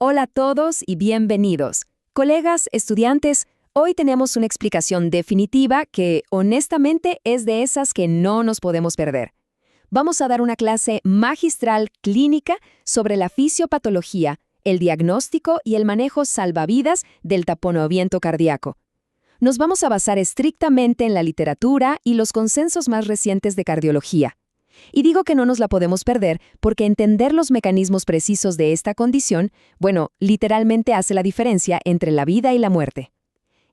Hola a todos y bienvenidos. Colegas, estudiantes, hoy tenemos una explicación definitiva que, honestamente, es de esas que no nos podemos perder. Vamos a dar una clase magistral clínica sobre la fisiopatología, el diagnóstico y el manejo salvavidas del taponamiento cardíaco. Nos vamos a basar estrictamente en la literatura y los consensos más recientes de cardiología. Y digo que no nos la podemos perder porque entender los mecanismos precisos de esta condición, literalmente hace la diferencia entre la vida y la muerte.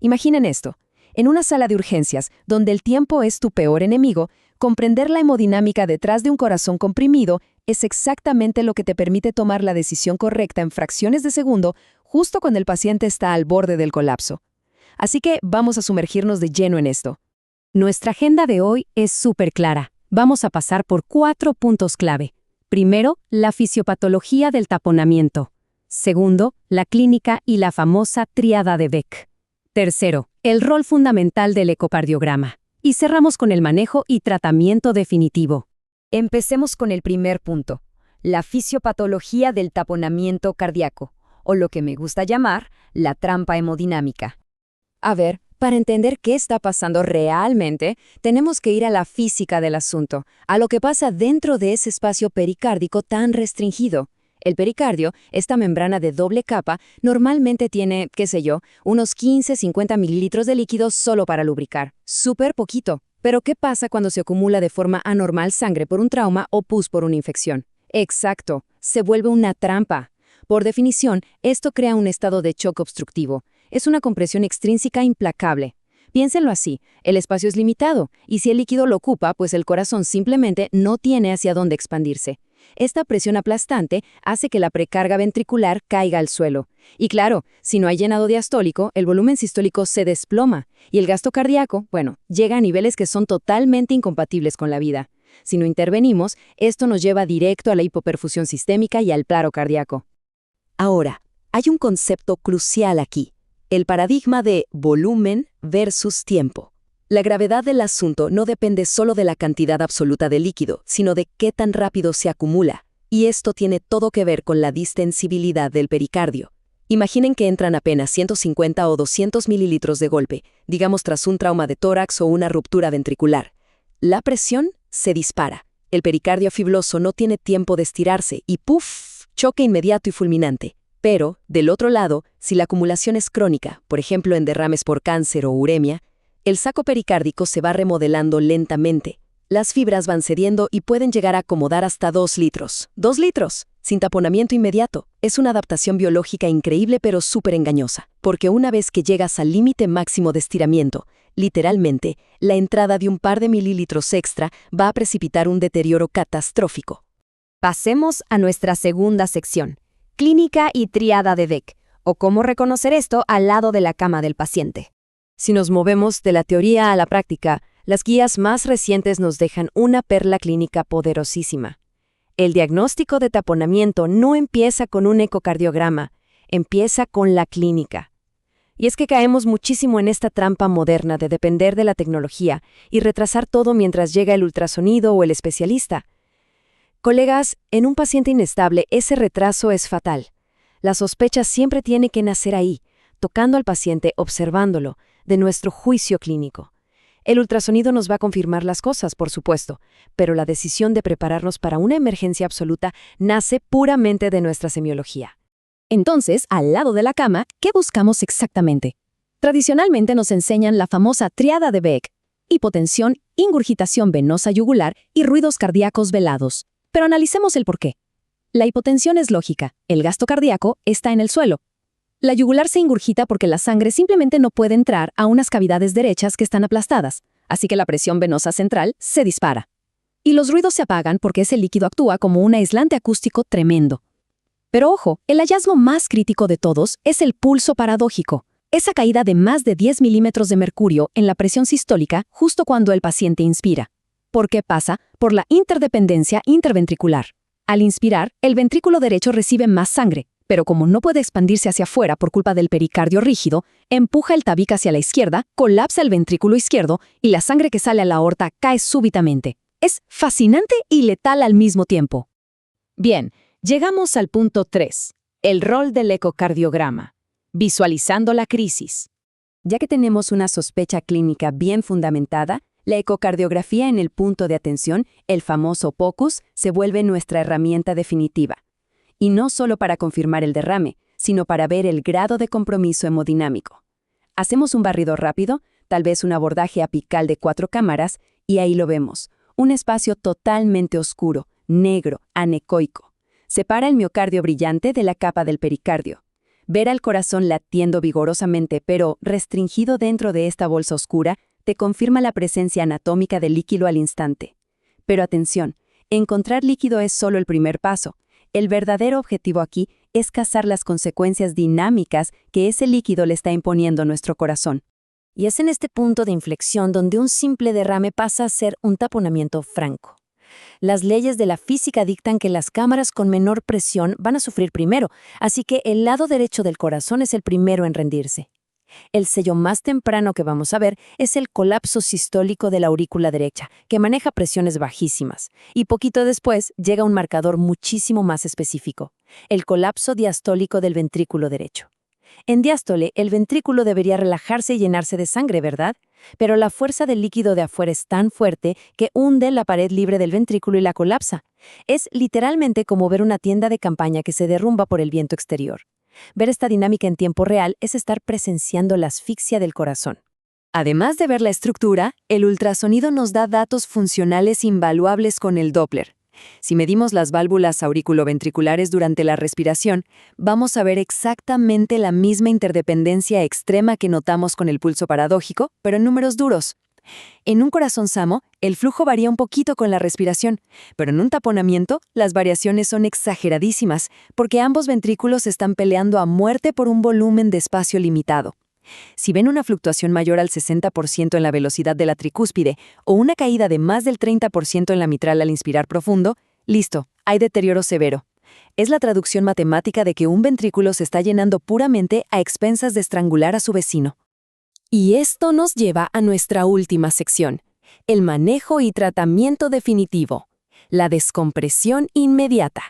Imaginen esto. En una sala de urgencias, donde el tiempo es tu peor enemigo, comprender la hemodinámica detrás de un corazón comprimido es exactamente lo que te permite tomar la decisión correcta en fracciones de segundo, justo cuando el paciente está al borde del colapso. Así que vamos a sumergirnos de lleno en esto. Nuestra agenda de hoy es súper clara. Vamos a pasar por 4 puntos clave. Primero, la fisiopatología del taponamiento. Segundo, la clínica y la famosa tríada de Beck. Tercero, el rol fundamental del ecocardiograma. Y cerramos con el manejo y tratamiento definitivo. Empecemos con el primer punto, la fisiopatología del taponamiento cardíaco, o lo que me gusta llamar la trampa hemodinámica. A ver, para entender qué está pasando realmente, tenemos que ir a la física del asunto, a lo que pasa dentro de ese espacio pericárdico tan restringido. El pericardio, esta membrana de doble capa, normalmente tiene, unos 15-50 mililitros de líquido solo para lubricar. Súper poquito. Pero ¿qué pasa cuando se acumula de forma anormal sangre por un trauma o pus por una infección? Exacto, se vuelve una trampa. Por definición, esto crea un estado de shock obstructivo. Es una compresión extrínseca implacable. Piénsenlo así, el espacio es limitado, y si el líquido lo ocupa, pues el corazón simplemente no tiene hacia dónde expandirse. Esta presión aplastante hace que la precarga ventricular caiga al suelo. Y claro, si no hay llenado diastólico, el volumen sistólico se desploma, y el gasto cardíaco, llega a niveles que son totalmente incompatibles con la vida. Si no intervenimos, esto nos lleva directo a la hipoperfusión sistémica y al paro cardíaco. Ahora, hay un concepto crucial aquí. El paradigma de volumen versus tiempo. La gravedad del asunto no depende solo de la cantidad absoluta de líquido, sino de qué tan rápido se acumula. Y esto tiene todo que ver con la distensibilidad del pericardio. Imaginen que entran apenas 150 o 200 mililitros de golpe, digamos tras un trauma de tórax o una ruptura ventricular. La presión se dispara. El pericardio fibroso no tiene tiempo de estirarse y ¡puf! Choque inmediato y fulminante. Pero, del otro lado, si la acumulación es crónica, por ejemplo en derrames por cáncer o uremia, el saco pericárdico se va remodelando lentamente. Las fibras van cediendo y pueden llegar a acomodar hasta 2 litros. ¡2 litros! Sin taponamiento inmediato. Es una adaptación biológica increíble pero súper engañosa, porque una vez que llegas al límite máximo de estiramiento, literalmente, la entrada de un par de mililitros extra va a precipitar un deterioro catastrófico. Pasemos a nuestra segunda sección. Clínica y tríada de Beck, o cómo reconocer esto al lado de la cama del paciente. Si nos movemos de la teoría a la práctica, las guías más recientes nos dejan una perla clínica poderosísima. El diagnóstico de taponamiento no empieza con un ecocardiograma, empieza con la clínica. Y es que caemos muchísimo en esta trampa moderna de depender de la tecnología y retrasar todo mientras llega el ultrasonido o el especialista. Colegas, en un paciente inestable ese retraso es fatal. La sospecha siempre tiene que nacer ahí, tocando al paciente, observándolo, de nuestro juicio clínico. El ultrasonido nos va a confirmar las cosas, por supuesto, pero la decisión de prepararnos para una emergencia absoluta nace puramente de nuestra semiología. Entonces, al lado de la cama, ¿qué buscamos exactamente? Tradicionalmente nos enseñan la famosa tríada de Beck: hipotensión, ingurgitación venosa yugular y ruidos cardíacos velados. Pero analicemos el porqué. La hipotensión es lógica, el gasto cardíaco está en el suelo. La yugular se ingurgita porque la sangre simplemente no puede entrar a unas cavidades derechas que están aplastadas, así que la presión venosa central se dispara. Y los ruidos se apagan porque ese líquido actúa como un aislante acústico tremendo. Pero ojo, el hallazgo más crítico de todos es el pulso paradójico, esa caída de más de 10 milímetros de mercurio en la presión sistólica justo cuando el paciente inspira. ¿Por qué pasa? Por la interdependencia interventricular. Al inspirar, el ventrículo derecho recibe más sangre, pero como no puede expandirse hacia afuera por culpa del pericardio rígido, empuja el tabique hacia la izquierda, colapsa el ventrículo izquierdo y la sangre que sale a la aorta cae súbitamente. Es fascinante y letal al mismo tiempo. Bien, llegamos al punto 3, El rol del ecocardiograma. Visualizando la crisis. Ya que tenemos una sospecha clínica bien fundamentada, la ecocardiografía en el punto de atención, el famoso POCUS, se vuelve nuestra herramienta definitiva. Y no solo para confirmar el derrame, sino para ver el grado de compromiso hemodinámico. Hacemos un barrido rápido, tal vez un abordaje apical de 4 cámaras, y ahí lo vemos. Un espacio totalmente oscuro, negro, anecoico. Separa el miocardio brillante de la capa del pericardio. Ver al corazón latiendo vigorosamente, pero restringido dentro de esta bolsa oscura, te confirma la presencia anatómica del líquido al instante. Pero atención, encontrar líquido es solo el primer paso. El verdadero objetivo aquí es cazar las consecuencias dinámicas que ese líquido le está imponiendo a nuestro corazón. Y es en este punto de inflexión donde un simple derrame pasa a ser un taponamiento franco. Las leyes de la física dictan que las cámaras con menor presión van a sufrir primero, así que el lado derecho del corazón es el primero en rendirse. El sello más temprano que vamos a ver es el colapso sistólico de la aurícula derecha, que maneja presiones bajísimas, y poquito después llega un marcador muchísimo más específico, el colapso diastólico del ventrículo derecho. En diástole, el ventrículo debería relajarse y llenarse de sangre, ¿verdad? Pero la fuerza del líquido de afuera es tan fuerte que hunde la pared libre del ventrículo y la colapsa. Es literalmente como ver una tienda de campaña que se derrumba por el viento exterior. Ver esta dinámica en tiempo real es estar presenciando la asfixia del corazón. Además de ver la estructura, el ultrasonido nos da datos funcionales invaluables con el Doppler. Si medimos las válvulas auriculoventriculares durante la respiración, vamos a ver exactamente la misma interdependencia extrema que notamos con el pulso paradójico, pero en números duros. En un corazón sano, el flujo varía un poquito con la respiración, pero en un taponamiento, las variaciones son exageradísimas, porque ambos ventrículos están peleando a muerte por un volumen de espacio limitado. Si ven una fluctuación mayor al 60% en la velocidad de la tricúspide o una caída de más del 30% en la mitral al inspirar profundo, listo, hay deterioro severo. Es la traducción matemática de que un ventrículo se está llenando puramente a expensas de estrangular a su vecino. Y esto nos lleva a nuestra última sección, el manejo y tratamiento definitivo, la descompresión inmediata.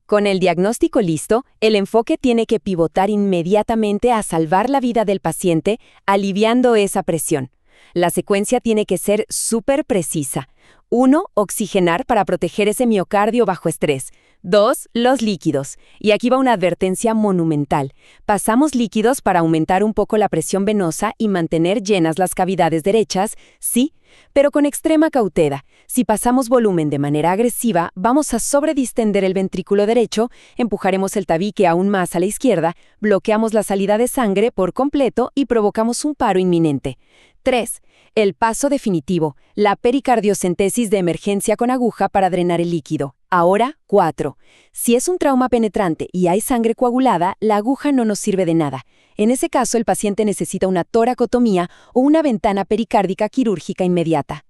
Con el diagnóstico listo, el enfoque tiene que pivotar inmediatamente a salvar la vida del paciente, aliviando esa presión. La secuencia tiene que ser súper precisa. 1. Oxigenar para proteger ese miocardio bajo estrés. 2. Los líquidos. Y aquí va una advertencia monumental. Pasamos líquidos para aumentar un poco la presión venosa y mantener llenas las cavidades derechas, sí, pero con extrema cautela. Si pasamos volumen de manera agresiva, vamos a sobredistender el ventrículo derecho, empujaremos el tabique aún más a la izquierda, bloqueamos la salida de sangre por completo y provocamos un paro inminente. 3. El paso definitivo, la pericardiocentesis de emergencia con aguja para drenar el líquido. Ahora, 4. Si es un trauma penetrante y hay sangre coagulada, la aguja no nos sirve de nada. En ese caso, el paciente necesita una toracotomía o una ventana pericárdica quirúrgica inmediata.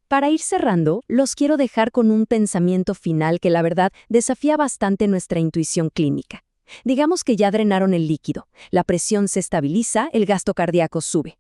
Para ir cerrando, los quiero dejar con un pensamiento final que la verdad desafía bastante nuestra intuición clínica. Digamos que ya drenaron el líquido, la presión se estabiliza, el gasto cardíaco sube.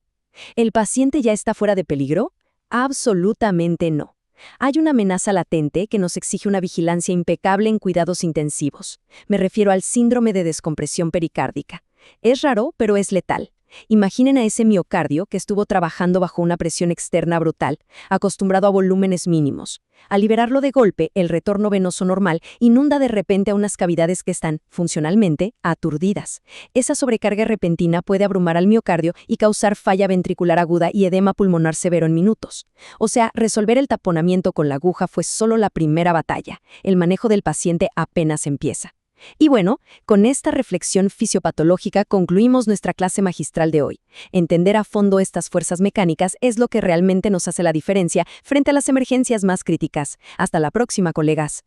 ¿El paciente ya está fuera de peligro? Absolutamente no. Hay una amenaza latente que nos exige una vigilancia impecable en cuidados intensivos. Me refiero al síndrome de descompresión pericárdica. Es raro, pero es letal. Imaginen a ese miocardio que estuvo trabajando bajo una presión externa brutal, acostumbrado a volúmenes mínimos. Al liberarlo de golpe, el retorno venoso normal inunda de repente a unas cavidades que están, funcionalmente, aturdidas. Esa sobrecarga repentina puede abrumar al miocardio y causar falla ventricular aguda y edema pulmonar severo en minutos. O sea, resolver el taponamiento con la aguja fue solo la primera batalla. El manejo del paciente apenas empieza. Y bueno, con esta reflexión fisiopatológica concluimos nuestra clase magistral de hoy. Entender a fondo estas fuerzas mecánicas es lo que realmente nos hace la diferencia frente a las emergencias más críticas. Hasta la próxima, colegas.